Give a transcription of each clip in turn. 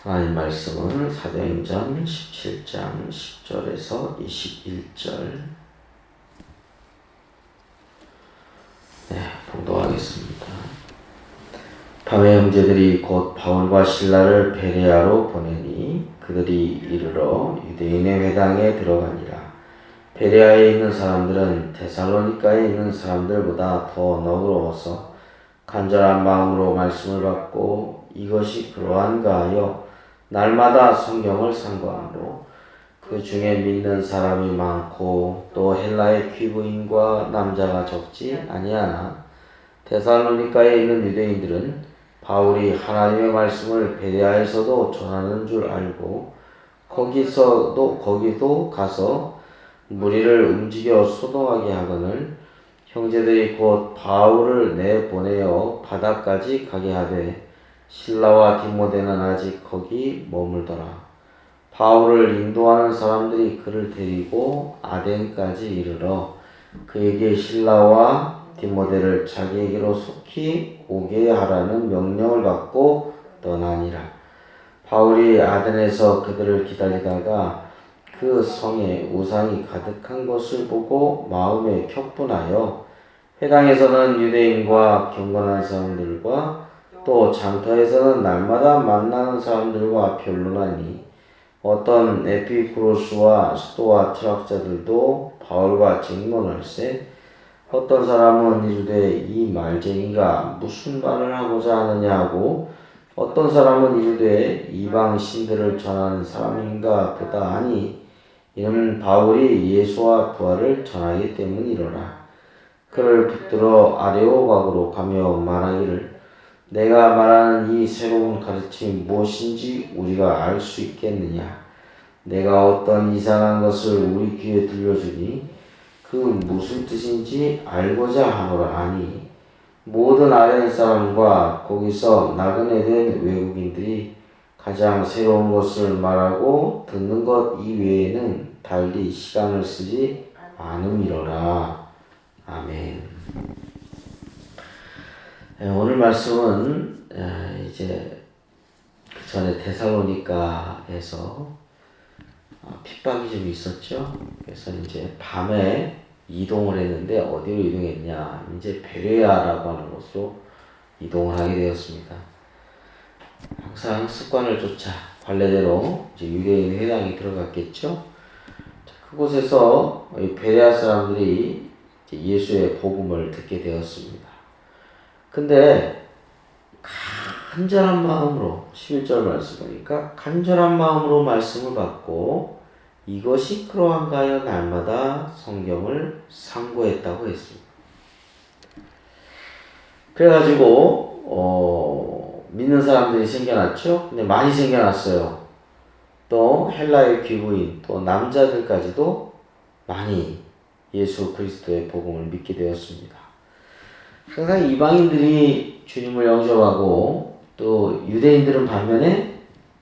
하나님 말씀은 사도행전 17장 10절에서 21절 봉독하겠습니다. 밤에 형제들이 곧 바울과 실라를 베레아로 보내니 그들이 이르러 유대인의 회당에 들어가니라. 베레아에 있는 사람들은 데살로니가에 있는 사람들보다 더 너그러워서 간절한 마음으로 말씀을 받고 이것이 그러한가 하여 날마다 성경을 상고하므로 그 중에 믿는 사람이 많고 또 헬라의 귀부인과 남자가 적지 아니하나 데살로니가에 있는 유대인들은 바울이 하나님의 말씀을 베레아에서도 전하는 줄 알고 거기도 가서 무리를 움직여 소동하게 하거늘 형제들이 곧 바울을 내보내어 바다까지 가게 하되 실라와 디모데는 아직 거기 머물더라. 바울을 인도하는 사람들이 그를 데리고 아덴까지 이르러 그에게 실라와 디모데를 자기에게로 속히 오게 하라는 명령을 받고 떠나니라. 바울이 아덴에서 그들을 기다리다가 그 성에 우상이 가득한 것을 보고 마음에 격분하여 회당에서는 유대인과 경건한 사람들과 또 장터에서는 날마다 만나는 사람들과 변론하니 어떤 에피쿠로스와 스토아 철학자들도 바울과 쟁론할세 어떤 사람은 이르되 이 말쟁이가 무슨 말을 하고자 하느냐 하고 어떤 사람은 이르되 이방 신들을 전하는 사람인가 보다 하니 이는 바울이 예수와 부활을 전하기 때문이로라. 그를 붙들어 아레오박으로 가며 말하기를 내가 말하는 이 새로운 가르침이 무엇인지 우리가 알 수 있겠느냐? 내가 어떤 이상한 것을 우리 귀에 들려주니 그 무슨 뜻인지 알고자 하노라 하니 모든 아덴 사람과 거기서 나그네 된 외국인들이 가장 새로운 것을 말하고 듣는 것 이외에는 달리 시간을 쓰지 않음이로라. 아멘. 오늘 말씀은 이제 그 전에 데살로니가에서 핍박이 좀 있었죠. 그래서 이제 밤에 이동을 했는데 어디로 이동했냐? 이제 베레아라고 하는 곳으로 이동을 하게 되었습니다. 항상 습관을 쫓아 관례대로 이제 유대인 회당에 들어갔겠죠. 그곳에서 베레아 사람들이 이제 예수의 복음을 듣게 되었습니다. 근데 간절한 마음으로 11절 말씀 보니까 간절한 마음으로 말씀을 받고 이것이 그러한가 하여 날마다 성경을 상고했다고 했습니다. 그래가지고 믿는 사람들이 생겨났죠. 근데 많이 생겨났어요. 또 헬라의 귀부인 또 남자들까지도 많이 예수 그리스도의 복음을 믿게 되었습니다. 항상 이방인들이 주님을 영접하고 또 유대인들은 반면에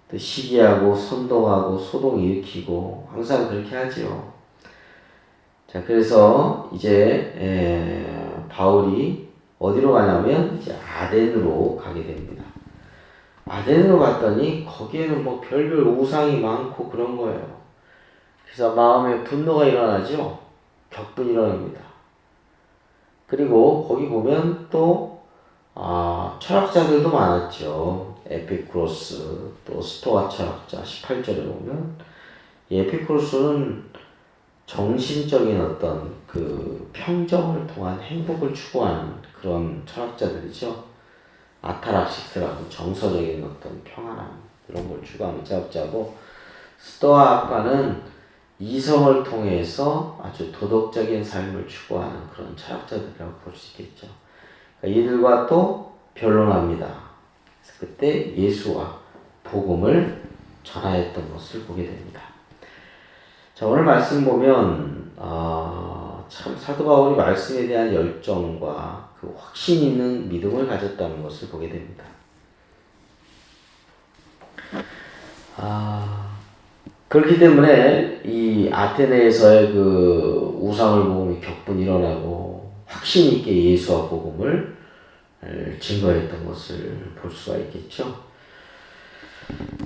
또 시기하고 선동하고 소동 일으키고 항상 그렇게 하죠. 자, 그래서 이제 바울이 어디로 가냐면 이제 아덴으로 가게 됩니다. 아덴으로 갔더니 거기에는 뭐 별별 우상이 많고 그런 거예요. 그래서 마음에 분노가 일어나죠. 격분이 일어납니다. 그리고 거기 보면 또 철학자들도 많았죠. 에피쿠로스 또 스토아 철학자 18절에 보면 에피쿠로스는 정신적인 어떤 그 평정을 통한 행복을 추구하는 그런 철학자들이죠. 아타락시스라고 정서적인 어떤 평안함 이런 걸 추구하는 철학자고 스토아 학파는 이성을 통해서 아주 도덕적인 삶을 추구하는 그런 철학자들이라고 볼 수 있겠죠. 그러니까 이들과 또 변론합니다. 그래서 그때 예수와 복음을 전하였던 것을 보게 됩니다. 자, 오늘 말씀 보면 참 사도 바울이 말씀에 대한 열정과 그 확신 있는 믿음을 가졌다는 것을 보게 됩니다. 그렇기 때문에 이 아테네에서의 그 우상을 보고 격분이 일어나고 확신 있게 예수와 복음을 증거했던 것을 볼 수가 있겠죠.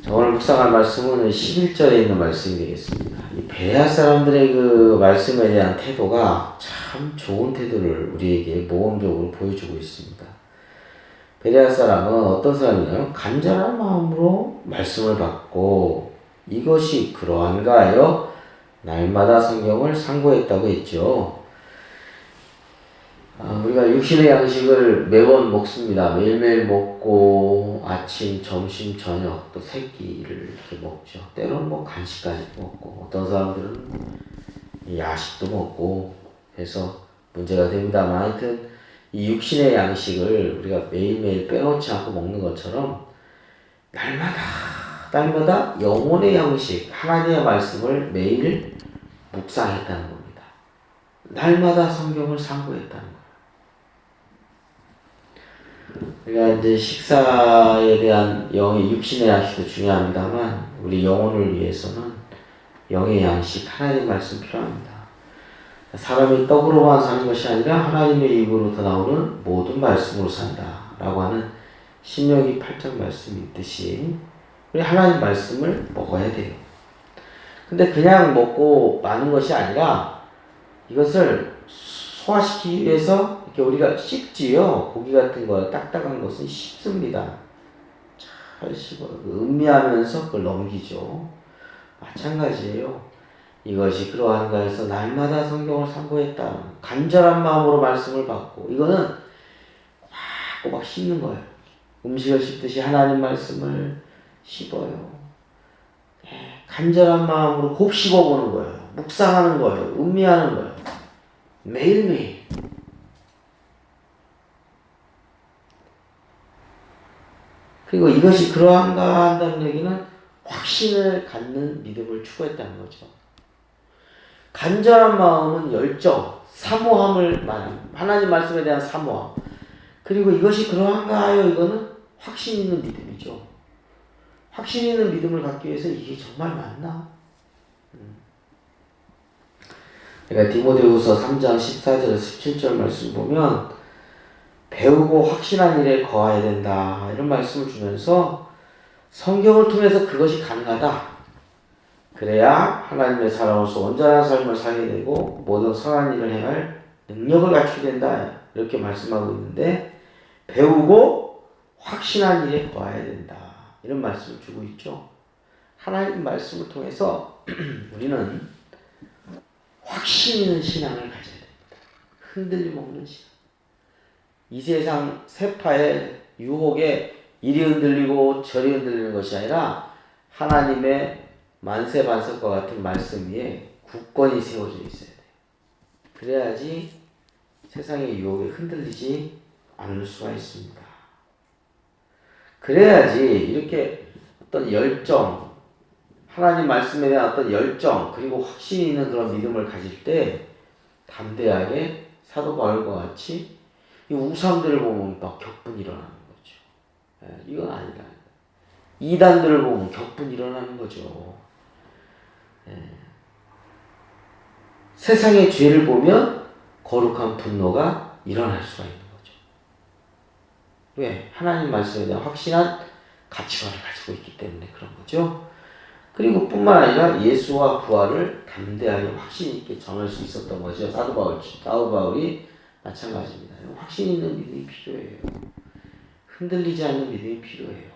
자, 오늘 묵상할 말씀은 11절에 있는 말씀이 되겠습니다. 이 베레아 사람들의 그 말씀에 대한 태도가 참 좋은 태도를 우리에게 모범적으로 보여주고 있습니다. 베레아 사람은 어떤 사람이냐면 간절한 마음으로 말씀을 받고 이것이 그러한가 하여 날마다 성경을 상고했다고 했죠. 우리가 육신의 양식을 매번 먹습니다. 매일매일 먹고 아침, 점심, 저녁 또 새끼를 이렇게 먹죠. 때로는 뭐 간식까지 먹고 어떤 사람들은 야식도 먹고 해서 문제가 됩니다만 하여튼 이 육신의 양식을 우리가 매일매일 빼놓지 않고 먹는 것처럼 날마다 영혼의 양식 하나님의 말씀을 매일 묵상했다는 겁니다. 날마다 성경을 상고했다는 겁니다. 우리가 이제 식사에 대한 영의 육신의 양식도 중요합니다만 우리 영혼을 위해서는 영의 양식 하나님 말씀 필요합니다. 사람이 떡으로만 사는 것이 아니라 하나님의 입으로부터 나오는 모든 말씀으로 산다 라고 하는 신명기 8장 말씀이 있듯이 우리 하나님 말씀을 먹어야 돼요. 근데 그냥 먹고 마는 것이 아니라 이것을 소화시키기 위해서 이렇게 우리가 씹지요. 고기 같은 거 딱딱한 것은 씹습니다. 잘 씹어요. 음미하면서 그걸 넘기죠. 마찬가지예요. 이것이 그러한가 해서 날마다 성경을 상고했다. 간절한 마음으로 말씀을 받고 이거는 꼬박꼬박 씹는 거예요. 음식을 씹듯이 하나님 말씀을 씹어요. 간절한 마음으로 곱 씹어보는 거예요. 묵상하는 거예요. 음미하는 거예요. 매일매일. 그리고 이것이 그러한가 한다는 얘기는 확신을 갖는 믿음을 추구했다는 거죠. 간절한 마음은 열정, 사모함을 말합니다. 하나님 말씀에 대한 사모함. 그리고 이것이 그러한가 하여 이거는 확신 있는 믿음이죠. 확신 있는 믿음을 갖기 위해서 이게 정말 맞나? 그러니까 디모데후서 3장 14절에서 17절 말씀 보면 배우고 확신한 일에 거해야 된다 이런 말씀을 주면서 성경을 통해서 그것이 가능하다. 그래야 하나님의 사람으로서 온전한 삶을 살게 되고 모든 선한 일을 행할 능력을 갖추게 된다 이렇게 말씀하고 있는데 배우고 확신한 일에 거해야 된다 이런 말씀을 주고 있죠. 하나님 말씀을 통해서 우리는 확신 있는 신앙을 가져야 됩니다. 흔들림 없는 신앙. 이 세상 세파의 유혹에 이리 흔들리고 저리 흔들리는 것이 아니라 하나님의 만세반석과 같은 말씀 위에 굳건히 세워져 있어야 돼요. 그래야지 세상의 유혹에 흔들리지 않을 수가 있습니다. 그래야지 이렇게 어떤 열정, 하나님 말씀에 대한 어떤 열정 그리고 확신이 있는 그런 믿음을 가질 때 담대하게 사도 바울과 같이 이 우상들을 보면 막 격분이 일어나는 거죠. 이건 아니다. 이단들을 보면 격분이 일어나는 거죠. 세상의 죄를 보면 거룩한 분노가 일어날 수가 있는 거죠. 왜? 하나님 말씀에 대한 확신한 가치관을 가지고 있기 때문에 그런 거죠. 그리고 뿐만 아니라 예수와 부활을 담대하게 확신 있게 전할 수 있었던 거죠. 사도 바울이 마찬가지입니다. 확신 있는 믿음이 필요해요. 흔들리지 않는 믿음이 필요해요.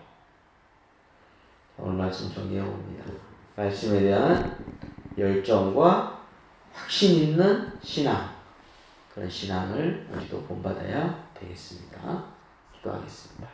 오늘 말씀 정리해봅니다. 말씀에 대한 열정과 확신 있는 신앙, 그런 신앙을 우리도 본받아야 되겠습니다. 기도하겠습니다.